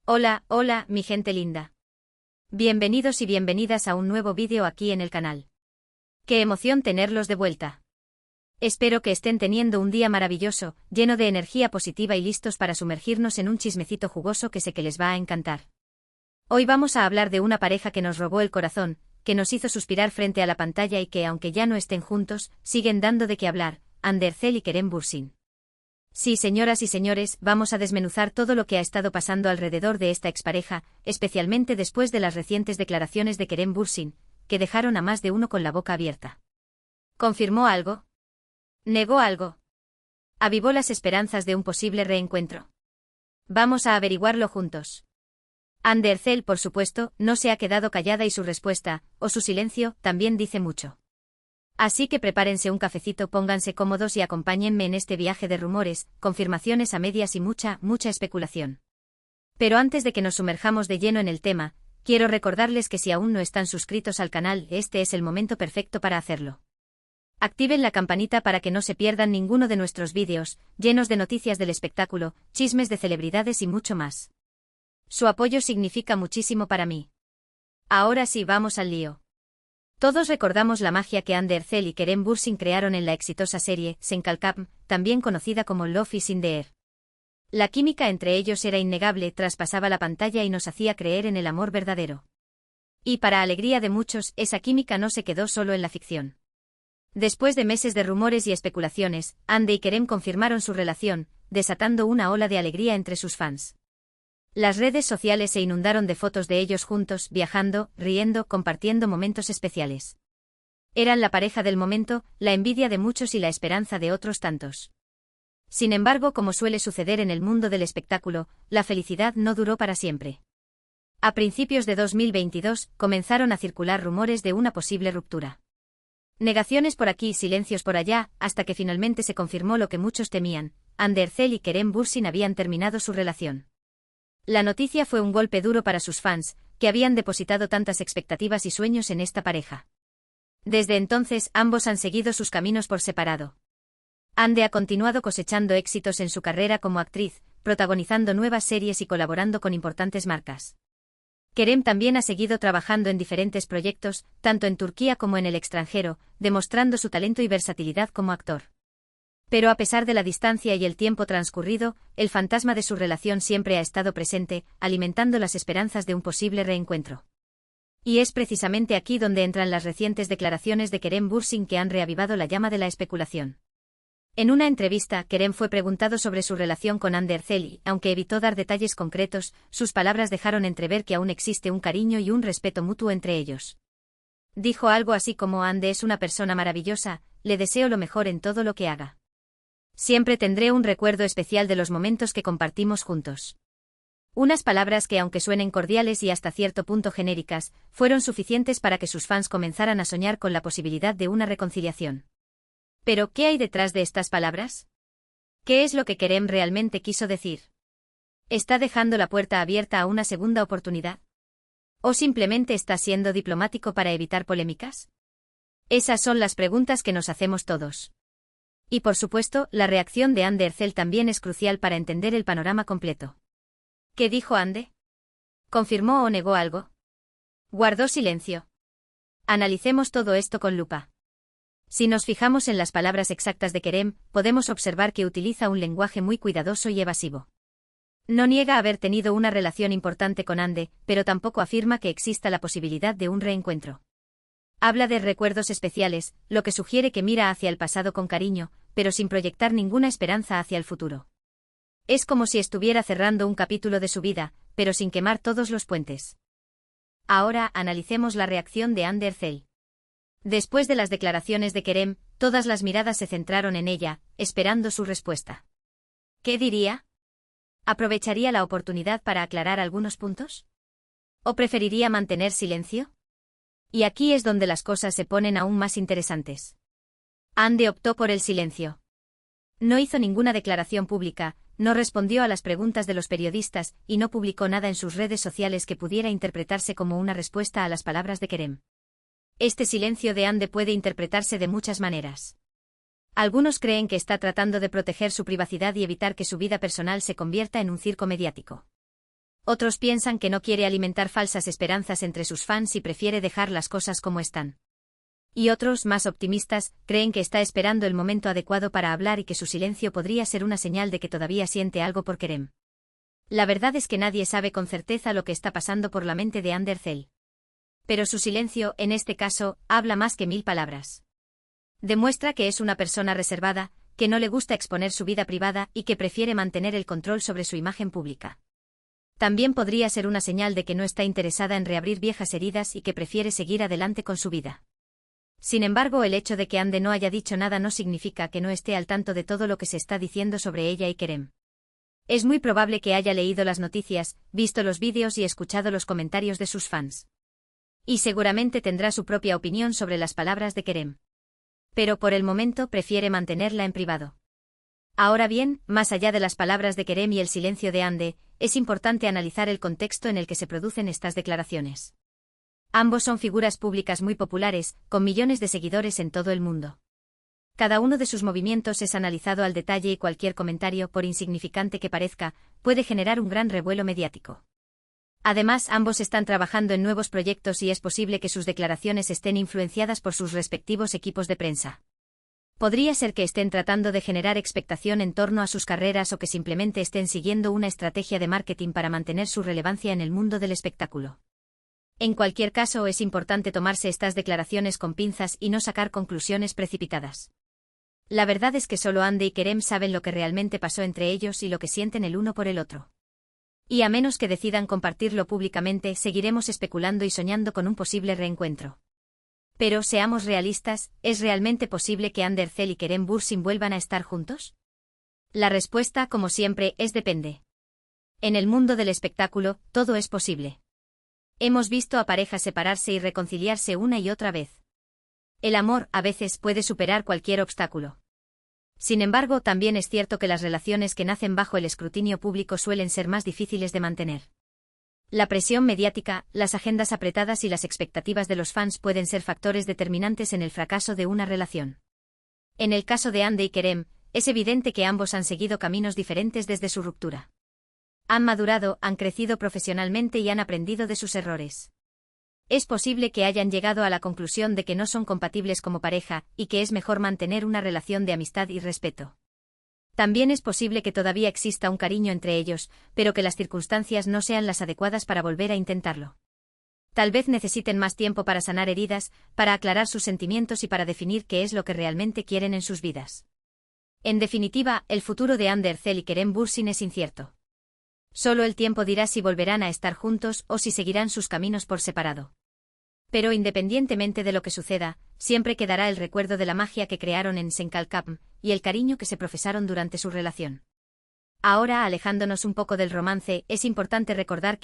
Hola, hola, mi gente linda. Bienvenidos y bienvenidas a un nuevo vídeo aquí en el canal. ¡Qué emoción tenerlos de vuelta! Espero que estén teniendo un día maravilloso, lleno de energía positiva y listos para sumergirnos en un chismecito jugoso que sé que les va a encantar. Hoy vamos a hablar de una pareja que nos robó el corazón, que nos hizo suspirar frente a la pantalla y que, aunque ya no estén juntos, siguen dando de qué hablar, Ander Zel y Kerem Bürsin. Sí, señoras y señores, vamos a desmenuzar todo lo que ha estado pasando alrededor de esta expareja, especialmente después de las recientes declaraciones de Kerem Bürsin, que dejaron a más de uno con la boca abierta. ¿Confirmó algo? ¿Negó algo? ¿Avivó las esperanzas de un posible reencuentro? Vamos a averiguarlo juntos. Ander Zel, por supuesto, no se ha quedado callada y su respuesta, o su silencio, también dice mucho. Así que prepárense un cafecito, pónganse cómodos y acompáñenme en este viaje de rumores, confirmaciones a medias y mucha especulación. Pero antes de que nos sumerjamos de lleno en el tema, quiero recordarles que si aún no están suscritos al canal, este es el momento perfecto para hacerlo. Activen la campanita para que no se pierdan ninguno de nuestros vídeos, llenos de noticias del espectáculo, chismes de celebridades y mucho más. Su apoyo significa muchísimo para mí. Ahora sí, vamos al lío. Todos recordamos la magia que Ander Zel y Kerem Bürsin crearon en la exitosa serie Senkalkam, también conocida como Love is in the Air. La química entre ellos era innegable, traspasaba la pantalla y nos hacía creer en el amor verdadero. Y para alegría de muchos, esa química no se quedó solo en la ficción. Después de meses de rumores y especulaciones, Ande y Kerem confirmaron su relación, desatando una ola de alegría entre sus fans. Las redes sociales se inundaron de fotos de ellos juntos, viajando, riendo, compartiendo momentos especiales. Eran la pareja del momento, la envidia de muchos y la esperanza de otros tantos. Sin embargo, como suele suceder en el mundo del espectáculo, la felicidad no duró para siempre. A principios de 2022, comenzaron a circular rumores de una posible ruptura. Negaciones por aquí y silencios por allá, hasta que finalmente se confirmó lo que muchos temían: Ander Zel y Kerem Bürsin habían terminado su relación. La noticia fue un golpe duro para sus fans, que habían depositado tantas expectativas y sueños en esta pareja. Desde entonces, ambos han seguido sus caminos por separado. Ande ha continuado cosechando éxitos en su carrera como actriz, protagonizando nuevas series y colaborando con importantes marcas. Kerem también ha seguido trabajando en diferentes proyectos, tanto en Turquía como en el extranjero, demostrando su talento y versatilidad como actor. Pero a pesar de la distancia y el tiempo transcurrido, el fantasma de su relación siempre ha estado presente, alimentando las esperanzas de un posible reencuentro. Y es precisamente aquí donde entran las recientes declaraciones de Kerem Bürsin que han reavivado la llama de la especulación. En una entrevista, Kerem fue preguntado sobre su relación con Ander Zel y, aunque evitó dar detalles concretos, sus palabras dejaron entrever que aún existe un cariño y un respeto mutuo entre ellos. Dijo algo así como: Ande es una persona maravillosa, le deseo lo mejor en todo lo que haga. Siempre tendré un recuerdo especial de los momentos que compartimos juntos. Unas palabras que, aunque suenen cordiales y hasta cierto punto genéricas, fueron suficientes para que sus fans comenzaran a soñar con la posibilidad de una reconciliación. Pero, ¿qué hay detrás de estas palabras? ¿Qué es lo que Kerem realmente quiso decir? ¿Está dejando la puerta abierta a una segunda oportunidad? ¿O simplemente está siendo diplomático para evitar polémicas? Esas son las preguntas que nos hacemos todos. Y por supuesto, la reacción de Ander Zel también es crucial para entender el panorama completo. ¿Qué dijo Ande? ¿Confirmó o negó algo? ¿Guardó silencio? Analicemos todo esto con lupa. Si nos fijamos en las palabras exactas de Kerem, podemos observar que utiliza un lenguaje muy cuidadoso y evasivo. No niega haber tenido una relación importante con Ande, pero tampoco afirma que exista la posibilidad de un reencuentro. Habla de recuerdos especiales, lo que sugiere que mira hacia el pasado con cariño, pero sin proyectar ninguna esperanza hacia el futuro. Es como si estuviera cerrando un capítulo de su vida, pero sin quemar todos los puentes. Ahora analicemos la reacción de Ander Zel. Después de las declaraciones de Kerem, todas las miradas se centraron en ella, esperando su respuesta. ¿Qué diría? ¿Aprovecharía la oportunidad para aclarar algunos puntos? ¿O preferiría mantener silencio? Y aquí es donde las cosas se ponen aún más interesantes. Ande optó por el silencio. No hizo ninguna declaración pública, no respondió a las preguntas de los periodistas y no publicó nada en sus redes sociales que pudiera interpretarse como una respuesta a las palabras de Kerem. Este silencio de Ande puede interpretarse de muchas maneras. Algunos creen que está tratando de proteger su privacidad y evitar que su vida personal se convierta en un circo mediático. Otros piensan que no quiere alimentar falsas esperanzas entre sus fans y prefiere dejar las cosas como están. Y otros, más optimistas, creen que está esperando el momento adecuado para hablar y que su silencio podría ser una señal de que todavía siente algo por Kerem. La verdad es que nadie sabe con certeza lo que está pasando por la mente de Ander Zel. Pero su silencio, en este caso, habla más que 1000 palabras. Demuestra que es una persona reservada, que no le gusta exponer su vida privada y que prefiere mantener el control sobre su imagen pública. También podría ser una señal de que no está interesada en reabrir viejas heridas y que prefiere seguir adelante con su vida. Sin embargo, el hecho de que Ande no haya dicho nada no significa que no esté al tanto de todo lo que se está diciendo sobre ella y Kerem. Es muy probable que haya leído las noticias, visto los vídeos y escuchado los comentarios de sus fans. Y seguramente tendrá su propia opinión sobre las palabras de Kerem. Pero por el momento prefiere mantenerla en privado. Ahora bien, más allá de las palabras de Kerem y el silencio de Ande, es importante analizar el contexto en el que se producen estas declaraciones. Ambos son figuras públicas muy populares, con millones de seguidores en todo el mundo. Cada uno de sus movimientos es analizado al detalle y cualquier comentario, por insignificante que parezca, puede generar un gran revuelo mediático. Además, ambos están trabajando en nuevos proyectos y es posible que sus declaraciones estén influenciadas por sus respectivos equipos de prensa. Podría ser que estén tratando de generar expectación en torno a sus carreras o que simplemente estén siguiendo una estrategia de marketing para mantener su relevancia en el mundo del espectáculo. En cualquier caso, es importante tomarse estas declaraciones con pinzas y no sacar conclusiones precipitadas. La verdad es que solo Ande y Kerem saben lo que realmente pasó entre ellos y lo que sienten el uno por el otro. Y a menos que decidan compartirlo públicamente, seguiremos especulando y soñando con un posible reencuentro. Pero, seamos realistas, ¿es realmente posible que Ander Zel y Kerem Bürsin vuelvan a estar juntos? La respuesta, como siempre, es depende. En el mundo del espectáculo, todo es posible. Hemos visto a parejas separarse y reconciliarse una y otra vez. El amor, a veces, puede superar cualquier obstáculo. Sin embargo, también es cierto que las relaciones que nacen bajo el escrutinio público suelen ser más difíciles de mantener. La presión mediática, las agendas apretadas y las expectativas de los fans pueden ser factores determinantes en el fracaso de una relación. En el caso de Ande y Kerem, es evidente que ambos han seguido caminos diferentes desde su ruptura. Han madurado, han crecido profesionalmente y han aprendido de sus errores. Es posible que hayan llegado a la conclusión de que no son compatibles como pareja, y que es mejor mantener una relación de amistad y respeto. También es posible que todavía exista un cariño entre ellos, pero que las circunstancias no sean las adecuadas para volver a intentarlo. Tal vez necesiten más tiempo para sanar heridas, para aclarar sus sentimientos y para definir qué es lo que realmente quieren en sus vidas. En definitiva, el futuro de Ander Zel y Kerem Bürsin es incierto. Solo el tiempo dirá si volverán a estar juntos o si seguirán sus caminos por separado. Pero independientemente de lo que suceda, siempre quedará el recuerdo de la magia que crearon en Senkalkapm y el cariño que se profesaron durante su relación. Ahora, alejándonos un poco del romance, es importante recordar que